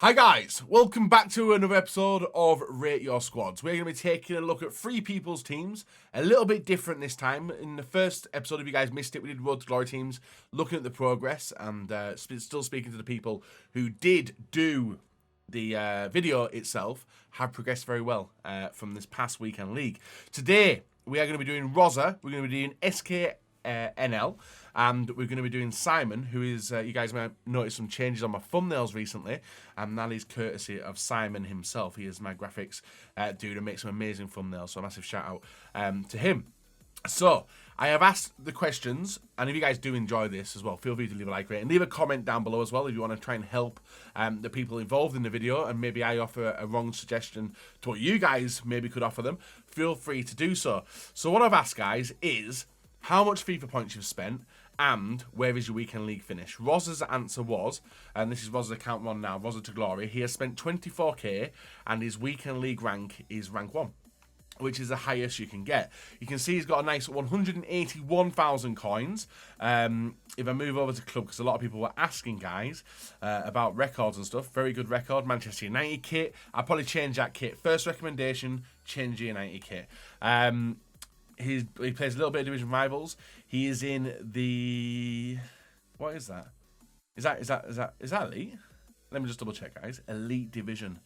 Hi guys, welcome back to another episode of Rate Your Squads. We're going to be taking a look at three people's teams, a little bit different this time. In the first episode, if you guys missed it, we did Road to Glory teams, looking at the progress and still speaking to the people who did do the video itself, have progressed very well from this past weekend league. Today, we are going to be doing Roza, we're going to be doing SKNL, and we're going to be doing Simon, who is, you guys might notice some changes on my thumbnails recently, and that is courtesy of Simon himself. He is my graphics dude and makes some amazing thumbnails, so a massive shout out to him. So, I have asked the questions, and if you guys do enjoy this as well, feel free to leave a like rate and leave a comment down below as well if you want to try and help the people involved in the video, and maybe I offer a wrong suggestion to what you guys maybe could offer them. Feel free to do so. So what I've asked, guys, is how much FIFA points you've spent, and where is your weekend league finish? Roza's answer was, and this is Roza's account 1 now, Roza to Glory, he has spent 24k, and his weekend league rank is rank 1, which is the highest you can get. You can see he's got a nice 181,000 coins. If I move over to club, because a lot of people were asking, guys, about records and stuff. Very good record, Manchester United kit. I'll probably change that kit. First recommendation, change the United kit. He plays a little bit of Division Rivals. He is in the... What is that? Is that Elite? Let me just double check, guys. Elite Division.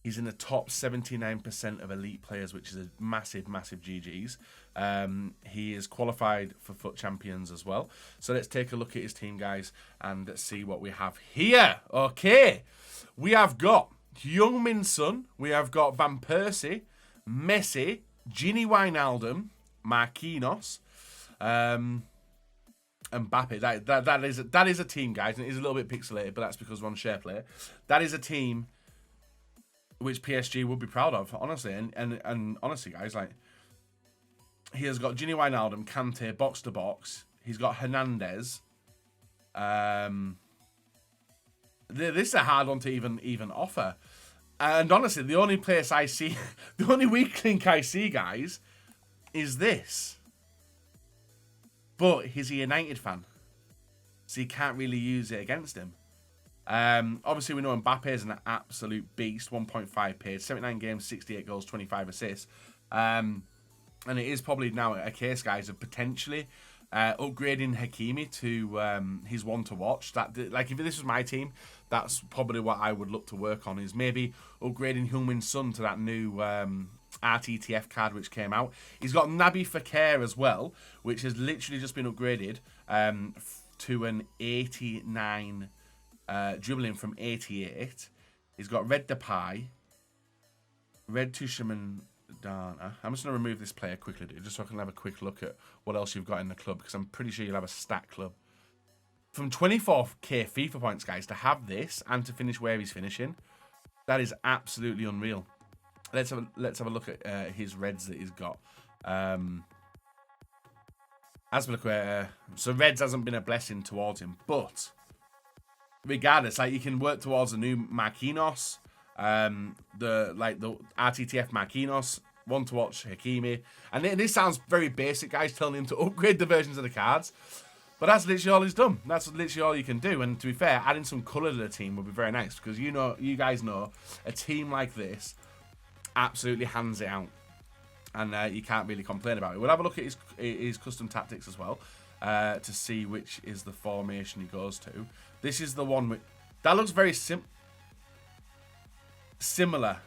He's in the top 79% of elite players, which is a massive, massive GG's. He is qualified for FUT Champions as well. So let's take a look at his team, guys, and see what we have here. Okay. We have got Heung-min Son. We have got Van Persie, Messi, Gini Wijnaldum, Marquinhos, and Mbappe. That is a team, guys, and it is a little bit pixelated, but that's because we're on SharePlay. That is a team which PSG would be proud of, honestly. And honestly, guys, like, he has got Gini Wijnaldum, Kante, box to box. He's got Hernandez. This is a hard one to even offer. And honestly, the only place I see, the only weak link I see, guys, is this. But he's a United fan, so you can't really use it against him. Obviously, we know Mbappe is an absolute beast, 1.5 paid, 79 games, 68 goals, 25 assists. And it is probably now a case, guys, of potentially upgrading Hakimi to his one to watch. Like, if this was my team, that's probably what I would look to work on, is maybe upgrading Heung-min Son to that new RTTF card which came out. He's got Naby Fekir as well, which has literally just been upgraded to an 89 dribbling from 88. He's got Red Depay, Red Tushaman Dana. I'm just going to remove this player quickly, just so I can have a quick look at what else you've got in the club, because I'm pretty sure you'll have a stat club. From 24k FIFA points, guys, to have this and to finish where he's finishing, that is absolutely unreal. Let's have a look at his reds that he's got. So reds hasn't been a blessing towards him, but regardless, like, you can work towards a new Marquinhos, the RTTF Marquinhos, one to watch Hakimi, and this sounds very basic, guys, telling him to upgrade the versions of the cards, but that's literally all he's done. That's literally all you can do. And to be fair, adding some colour to the team would be very nice, because you guys know a team like this absolutely hands it out, and you can't really complain about it. We'll have a look at his custom tactics as well, to see which is the formation he goes to. This is the one that looks very similar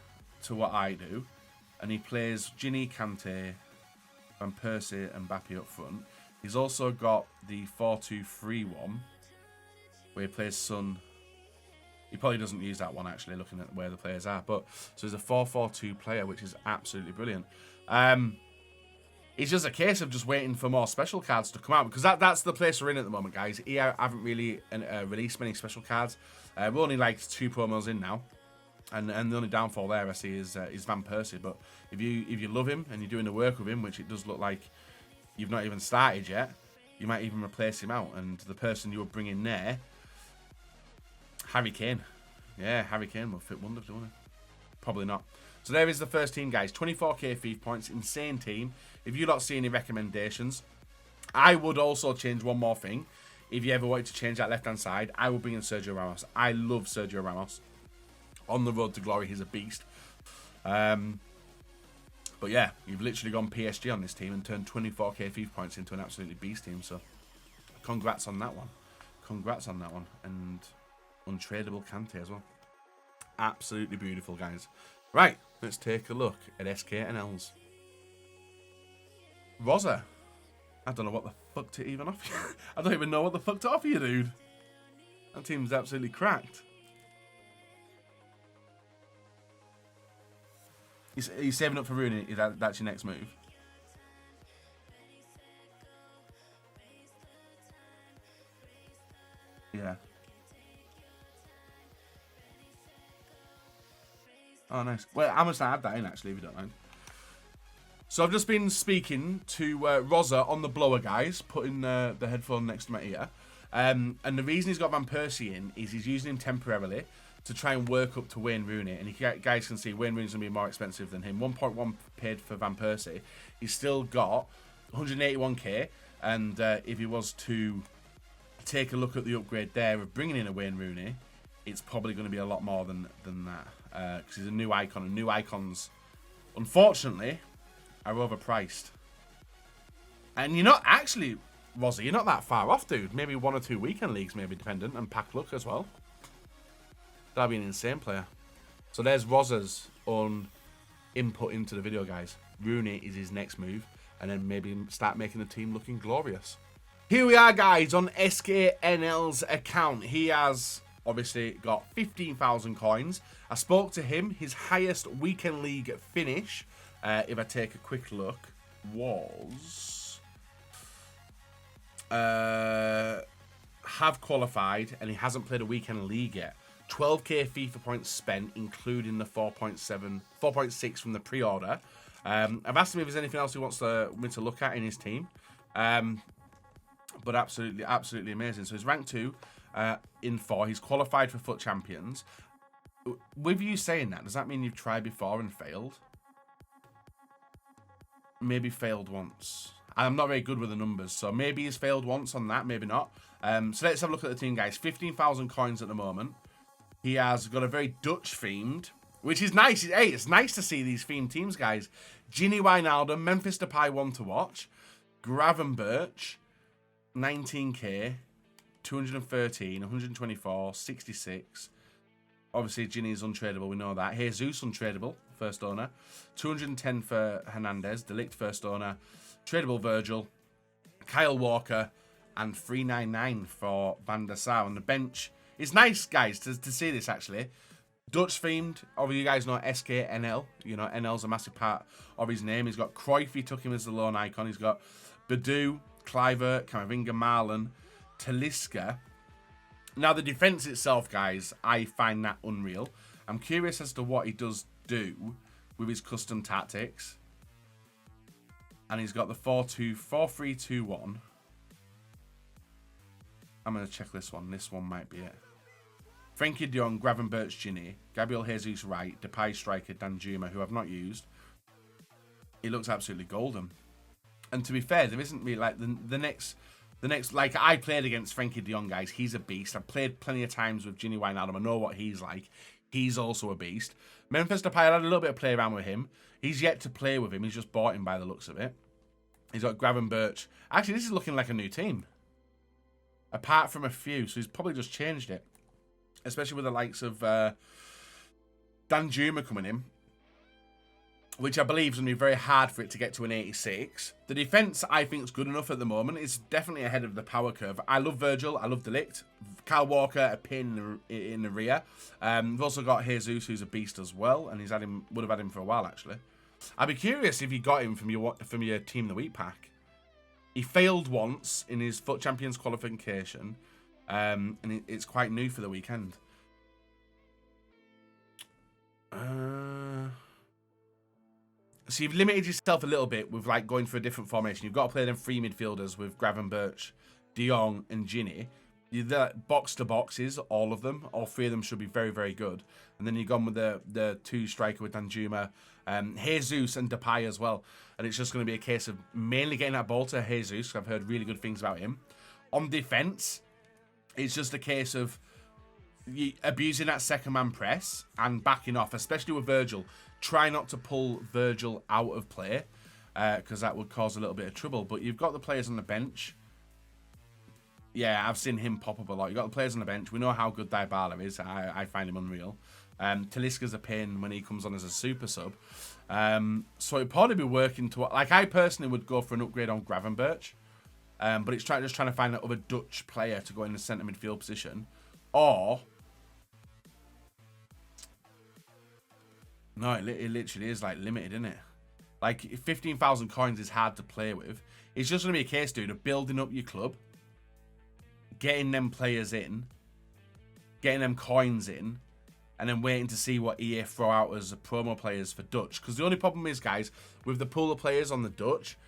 to what I do, and he plays Gini, Kante, Van Persie, and Mbappe up front. He's also got the 4-2-3-1, where he plays Son. He probably doesn't use that one, actually, looking at where the players are. But so he's a 4-4-2 player, which is absolutely brilliant. It's just a case of just waiting for more special cards to come out, because that's the place we're in at the moment, guys. EA haven't really released many special cards. We're only like 2 promos in now, and the only downfall there I see is Van Persie. But if you love him and you're doing the work with him, which it does look like you've not even started yet, you might even replace him out. And the person you would bring in there, Harry Kane. Yeah, Harry Kane will fit wonderfully, won't he? Probably not. So there is the first team, guys. 24k FIFA points, insane team. If you lot see any recommendations, I would also change one more thing. If you ever wanted to change that left-hand side, I will bring in Sergio Ramos. I love Sergio Ramos. On the road to glory, he's a beast. But yeah, you've literally gone PSG on this team and turned 24k FIFA points into an absolutely beast team. So congrats on that one. Congrats on that one. And untradeable Kante as well. Absolutely beautiful, guys. Right, let's take a look at SKNLs. Roza. I don't know what the fuck to even offer you. I don't even know what the fuck to offer you, dude. That team's absolutely cracked. Are you saving up for Rooney? That's your next move? Yeah. Oh, nice. Well, I must add that in, actually, if you don't mind. So I've just been speaking to Roza on the blower, guys, putting the headphone next to my ear. And the reason he's got Van Persie in is he's using him temporarily to try and work up to Wayne Rooney. And you guys can see Wayne Rooney's going to be more expensive than him. 1.1 paid for Van Persie. He's still got 181k. And if he was to take a look at the upgrade there of bringing in a Wayne Rooney, it's probably going to be a lot more than that. Because he's a new icon. And new icons, unfortunately, are overpriced. And you're not actually, Roza, you're not that far off, dude. Maybe 1 or 2 weekend leagues, maybe dependent, and pack luck as well. That'd be an insane player. So there's Roza's own input into the video, guys. Rooney is his next move, and then maybe start making the team looking glorious. Here we are, guys, on SKNL's account. He has obviously got 15,000 coins. I spoke to him. His highest weekend league finish, if I take a quick look, was have qualified, and he hasn't played a weekend league yet. 12k FIFA points spent, including the 4.6 from the pre-order. I've asked him if there's anything else he wants me to look at in his team. But absolutely amazing. So he's ranked 2 in 4. He's qualified for FUT Champions. With you saying that, does that mean you've tried before and failed? Maybe failed once. I'm not very good with the numbers, so maybe he's failed once on that, maybe not. So let's have a look at the team, guys. 15,000 coins at the moment. He has got a very Dutch-themed, which is nice. Hey, it's nice to see these themed teams, guys. Gini Wijnaldum, Memphis Depay, one to watch. Gravenberch, 19k, 213, 124, 66. Obviously, Gini's untradeable, we know that. Jesus untradeable, first owner. 210 for Hernandez, Delict first owner. Tradable Virgil, Kyle Walker, and 399 for Van der Sar on the bench. It's nice, guys, to see this, actually. Dutch themed. Obviously, you guys know SKNL. You know, NL's a massive part of his name. He's got Cruyff, he took him as the lone icon. He's got Badu, Kluivert, Camavinga, Marlon, Talisca. Now, the defense itself, guys, I find that unreal. I'm curious as to what he does do with his custom tactics. And he's got the 4-3-2-1. I'm going to check this one. This one might be it. Frenkie de Jong, Gravenberch, Gini, Gabriel Jesus right, Depay striker, Danjuma, who I've not used. He looks absolutely golden. And to be fair, there isn't really like the next, like I played against Frenkie de Jong, guys. He's a beast. I've played plenty of times with Gini Wijnaldum. I know what he's like. He's also a beast. Memphis Depay, I had a little bit of play around with him. He's yet to play with him. He's just bought him by the looks of it. He's got Gravenberch. Actually, this is looking like a new team. Apart from a few, so he's probably just changed it. Especially with the likes of Danjuma coming in, which I believe is going to be very hard for it to get to an 86. The defense, I think, is good enough at the moment. It's definitely ahead of the power curve. I love Virgil. I love Delict. Kyle Walker, a pin in the rear. We've also got Jesus, who's a beast as well, and would have had him for a while, actually. I'd be curious if you got him from your Team of the Week pack. He failed once in his FUT Champions qualification. And it's quite new for the weekend. So you've limited yourself a little bit with like going for a different formation. You've got to play them 3 midfielders with Gravenberch, De Jong, and Gini. You're box to boxes, all of them. All 3 of them should be very, very good. And then you've gone with the 2 striker with Danjuma, Jesus, and Depay as well. And it's just going to be a case of mainly getting that ball to Jesus. I've heard really good things about him. On defense, it's just a case of abusing that second man press and backing off, especially with Virgil. Try not to pull Virgil out of play because that would cause a little bit of trouble. But you've got the players on the bench. Yeah, I've seen him pop up a lot. You've got the players on the bench. We know how good Dybala is. I find him unreal. Talisca's a pain when he comes on as a super sub. So it'd probably be working to... Like, I personally would go for an upgrade on Gravenberch. But it's just trying to find that other Dutch player to go in the centre midfield position. Or... No, it literally is, like, limited, isn't it? Like, 15,000 coins is hard to play with. It's just going to be a case, dude, of building up your club, getting them players in, getting them coins in, and then waiting to see what EA throw out as promo players for Dutch. Because the only problem is, guys, with the pool of players on the Dutch,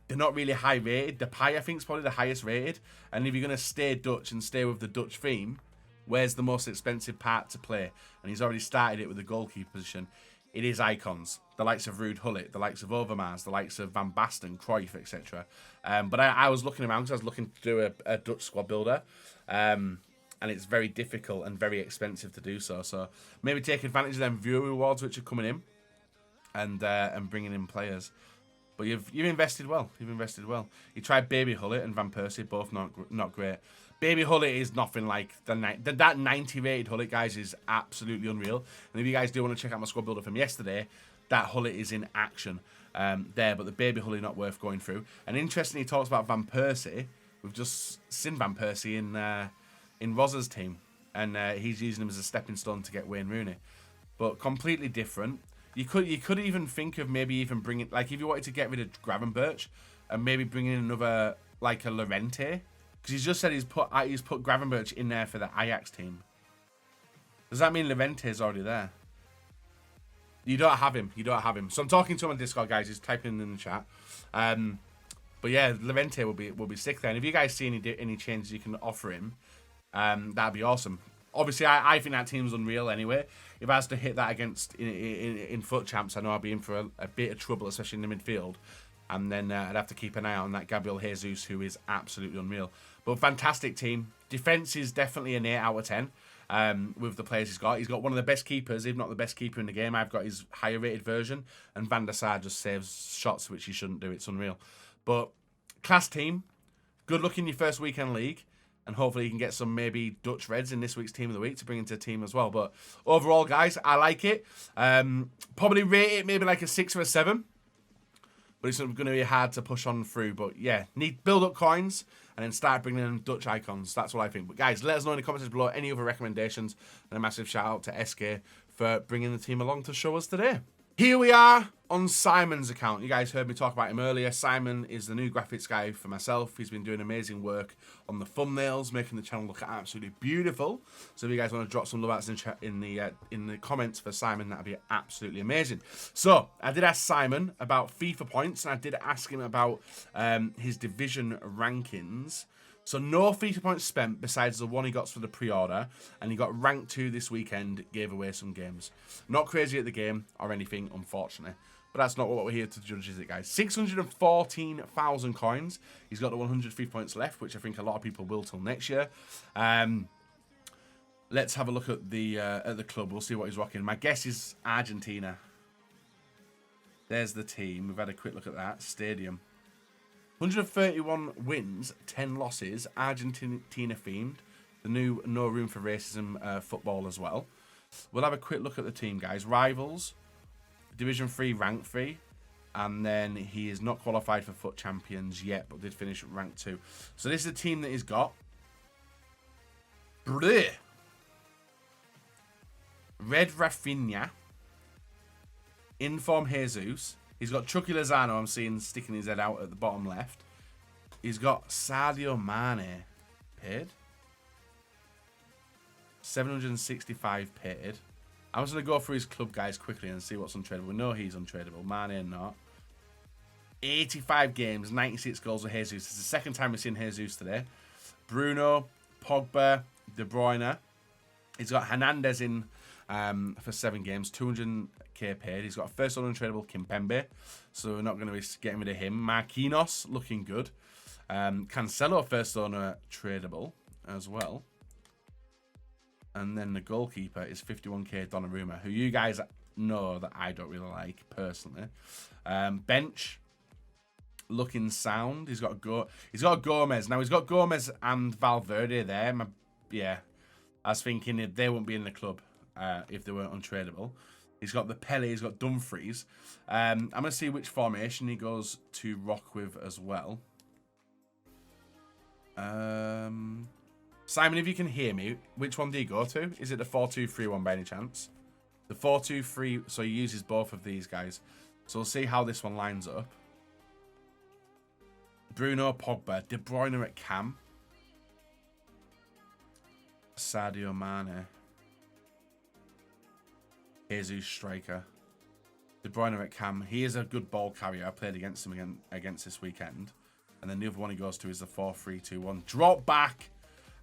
they're not really high rated. Depay, I think, is probably the highest rated. And if you're going to stay Dutch and stay with the Dutch theme, where's the most expensive part to play? And he's already started it with the goalkeeper position. It is icons, the likes of Ruud Gullit, the likes of Overmars, the likes of Van Basten, Cruyff, etc. But I was looking around because I was looking to do a Dutch squad builder. And it's very difficult and very expensive to do so. So maybe take advantage of them viewer rewards which are coming in and bringing in players. But you've invested well. You've invested well. You tried Baby Gullit and Van Persie, both not great. Baby Gullit is nothing like that 90 rated Gullit, guys, is absolutely unreal. And if you guys do want to check out my squad builder from yesterday, that Gullit is in action there. But the Baby Gullit not worth going through. And interestingly, he talks about Van Persie. We've just seen Van Persie in Roza's team, and he's using him as a stepping stone to get Wayne Rooney. But completely different. You could even think of maybe even bringing, like, if you wanted to get rid of Gravenberch and maybe bring in another, like a Llorente. Because he's just said he's put Gravenberch in there for the Ajax team. Does that mean Llorente is already there? You don't have him. You don't have him. So I'm talking to him on Discord, guys. He's typing in the chat. But yeah, Llorente will be sick there. And if you guys see any changes you can offer him, that'd be awesome. Obviously, I think that team's unreal anyway. If I was to hit that against in FUT Champs, I know I'd be in for a bit of trouble, especially in the midfield. And then I'd have to keep an eye on that Gabriel Jesus, who is absolutely unreal. But fantastic team. Defense is definitely an 8 out of 10 with the players he's got. He's got one of the best keepers, if not the best keeper in the game. I've got his higher rated version. And Van der Sar just saves shots, which he shouldn't do. It's unreal. But class team. Good luck in your first weekend league. And hopefully you can get some maybe Dutch Reds in this week's Team of the Week to bring into the team as well. But overall, guys, I like it. Probably rate it maybe like a 6 or a 7. But it's going to be hard to push on through. But yeah, need build up coins and then start bringing in Dutch icons. That's what I think. But guys, let us know in the comments below any other recommendations. And a massive shout out to SK for bringing the team along to show us today. Here we are on Simon's account. You guys heard me talk about him earlier. Simon is the new graphics guy for myself. He's been doing amazing work on the thumbnails, making the channel look absolutely beautiful. So if you guys want to drop some love outs in the comments for Simon, that'd be absolutely amazing. So I did ask Simon about FIFA points, and I did ask him about his division rankings. So no FIFA points spent besides the one he got for the pre-order, and he got ranked 2 this weekend, gave away some games. Not crazy at the game or anything, unfortunately. But that's not what we're here to judge, is it, guys? 614,000 coins. He's got the 103 points left, which I think a lot of people will till next year. Let's have a look at the club. We'll see what he's rocking. My guess is Argentina. There's the team. We've had a quick look at that. Stadium. 131 wins, 10 losses, Argentina themed. The new No Room for Racism football as well. We'll have a quick look at the team, guys. Rivals, Division 3, Rank 3. And then he is not qualified for FUT Champions yet, but did finish Rank 2. So this is the team that he's got. Bleh. Red Rafinha. Inform Jesus. He's got Chucky Lozano, I'm seeing sticking his head out at the bottom left. He's got Sadio Mane paid. 765 paid. I'm just going to go through his club, guys, quickly and see what's untradeable. We know he's untradeable. Mane not. 85 games, 96 goals with Jesus. It's the second time we've seen Jesus today. Bruno, Pogba, De Bruyne. He's got Hernandez in for 7 games, 200k paid. He's got a first owner untradeable Kimpembe, so we're not going to be getting rid of him. Marquinhos looking good. Cancelo first owner tradable as well. And then the goalkeeper is 51k Donnarumma, who you guys know that I don't really like personally. Bench, looking sound. He's got Gomez. Now he's got Gomez and Valverde there. Yeah, I was thinking they wouldn't be in the club if they weren't untradeable. He's got the Pele. He's got Dumfries. I'm gonna see which formation he goes to rock with as well. Simon, if you can hear me, which one do you go to? Is it the 4-2-3-1 by any chance? The 4-2-3, so he uses both of these guys. So we'll see how this one lines up. Bruno, Pogba, De Bruyne at cam. Sadio Mane. Jesus striker. De Bruyne at cam. He is a good ball carrier. I played against him against this weekend. And then the other one he goes to is the 4-3-2-1. Drop back.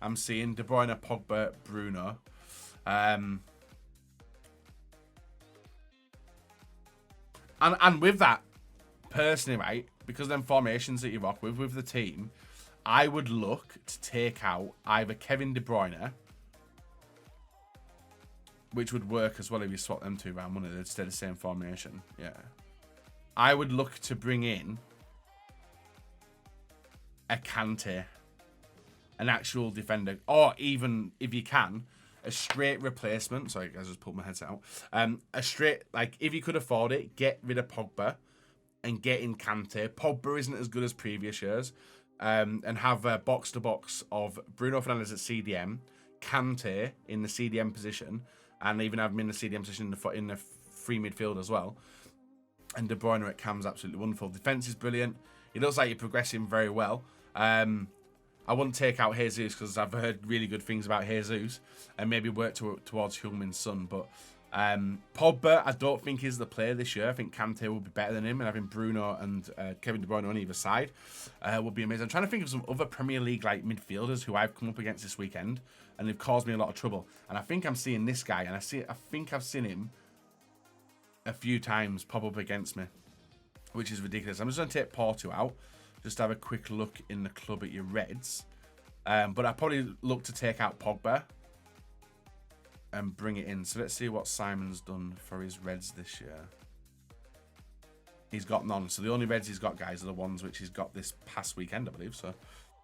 I'm seeing De Bruyne, Pogba, Bruno. And with that, personally, right, because them formations that you rock with the team, I would look to take out either Kevin De Bruyne, which would work as well if you swap them two around, wouldn't it? They'd stay the same formation. Yeah. I would look to bring in a Kante, an actual defender, or even, if you can, a straight replacement. Sorry, guys, I just pulled my headset out. A straight, like, if you could afford it, get rid of Pogba and get in Kante. Pogba isn't as good as previous years. And have a box-to-box of Bruno Fernandes at CDM, Kante in the CDM position, and even have him in the CDM position in the free midfield as well. And De Bruyne at cam's absolutely wonderful. Defense is brilliant. It looks like you're progressing very well. I wouldn't take out Jesus because I've heard really good things about Jesus, and maybe work towards Heung-Min Son. But Pogba, I don't think is the player this year. I think Kante will be better than him, and having Bruno and Kevin De Bruyne on either side would be amazing. I'm trying to think of some other Premier League like midfielders who I've come up against this weekend, and they've caused me a lot of trouble. And I think I'm seeing this guy, and I think I've seen him a few times pop up against me, which is ridiculous. I'm just going to take Porto out. Just have a quick look in the club at your Reds. But I probably look to take out Pogba and bring it in. So let's see what Simon's done for his Reds this year. He's got none. So the only Reds he's got, guys, are the ones which he's got this past weekend, I believe. So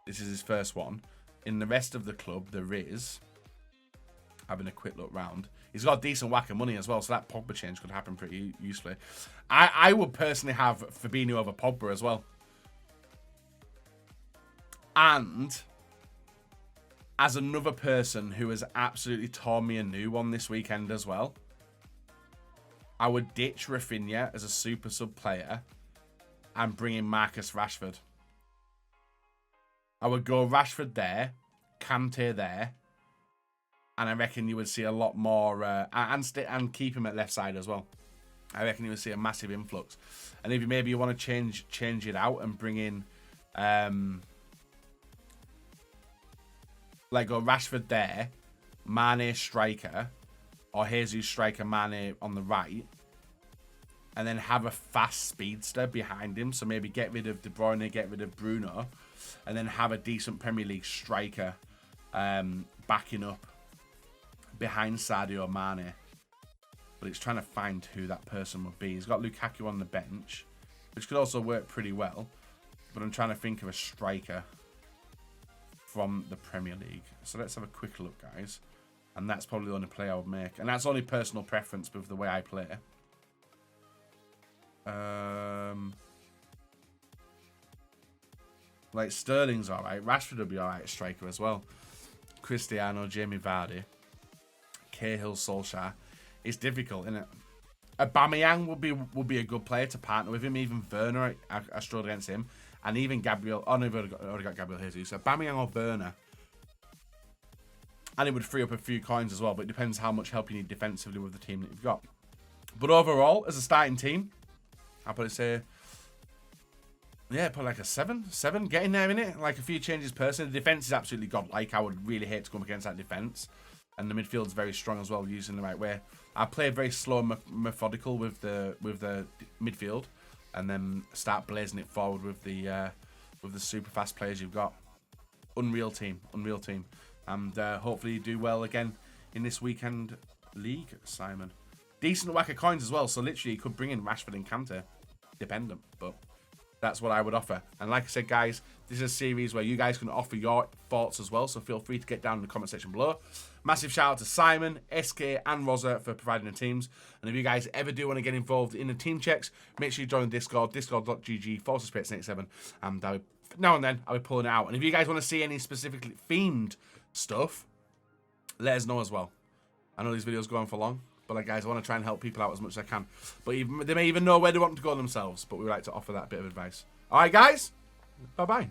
this is his first one. In the rest of the club, there is, having a quick look round, he's got a decent whack of money as well. So that Pogba change could happen pretty usefully. I would personally have Fabinho over Pogba as well. And as another person who has absolutely torn me a new one this weekend as well, I would ditch Rafinha as a super sub player and bring in Marcus Rashford. I would go Rashford there, Kante there, and I reckon you would see a lot more, and keep him at left side as well. I reckon you would see a massive influx. And if maybe you want to change it out and bring in, like go Rashford there, Mane striker, or Jesus striker, Mane on the right, and then have a fast speedster behind him. So maybe get rid of De Bruyne, get rid of Bruno, and then have a decent Premier League striker backing up behind Sadio Mane. But it's trying to find who that person would be. He's got Lukaku on the bench, which could also work pretty well. But I'm trying to think of a striker from the Premier League. So let's have a quick look, guys. And that's probably the only play I would make. And that's only personal preference with the way I play. Like Sterling's alright. Rashford would be alright striker as well. Cristiano, Jamie Vardy, Cahill, Solskjaer. It's difficult, isn't it? Aubameyang would be a good player to partner with him. Even Werner, I struggled against him. And even Gabriel. Oh no, I've already got Gabriel Jesus. So Aubameyang or Werner. And it would free up a few coins as well. But it depends how much help you need defensively with the team that you've got. But overall, as a starting team, I'll probably say, yeah, probably like a 7. Getting there, innit? Like a few changes personally. The defense is absolutely godlike. I would really hate to go up against that defense. And the midfield's very strong as well, using the right way. I play very slow and methodical with the midfield, and then start blazing it forward with the super fast players you've got. Unreal team, and hopefully you do well again in this weekend league, Simon. Decent whack of coins as well, so literally you could bring in Rashford and Kante. Dependent, but that's what I would offer. And like I said, guys, this is a series where you guys can offer your thoughts as well, so feel free to get down in the comment section below. Massive shout out to Simon, SK, and Roza for providing the teams. And if you guys ever do want to get involved in the team checks, make sure you join the Discord, discord.gg/Spate87. And now and then, I'll be pulling it out. And if you guys want to see any specifically themed stuff, let us know as well. I know these videos go on for long, but like, guys, I want to try and help people out as much as I can. But they may even know where they want to go themselves, but we would like to offer that bit of advice. All right, guys, bye-bye.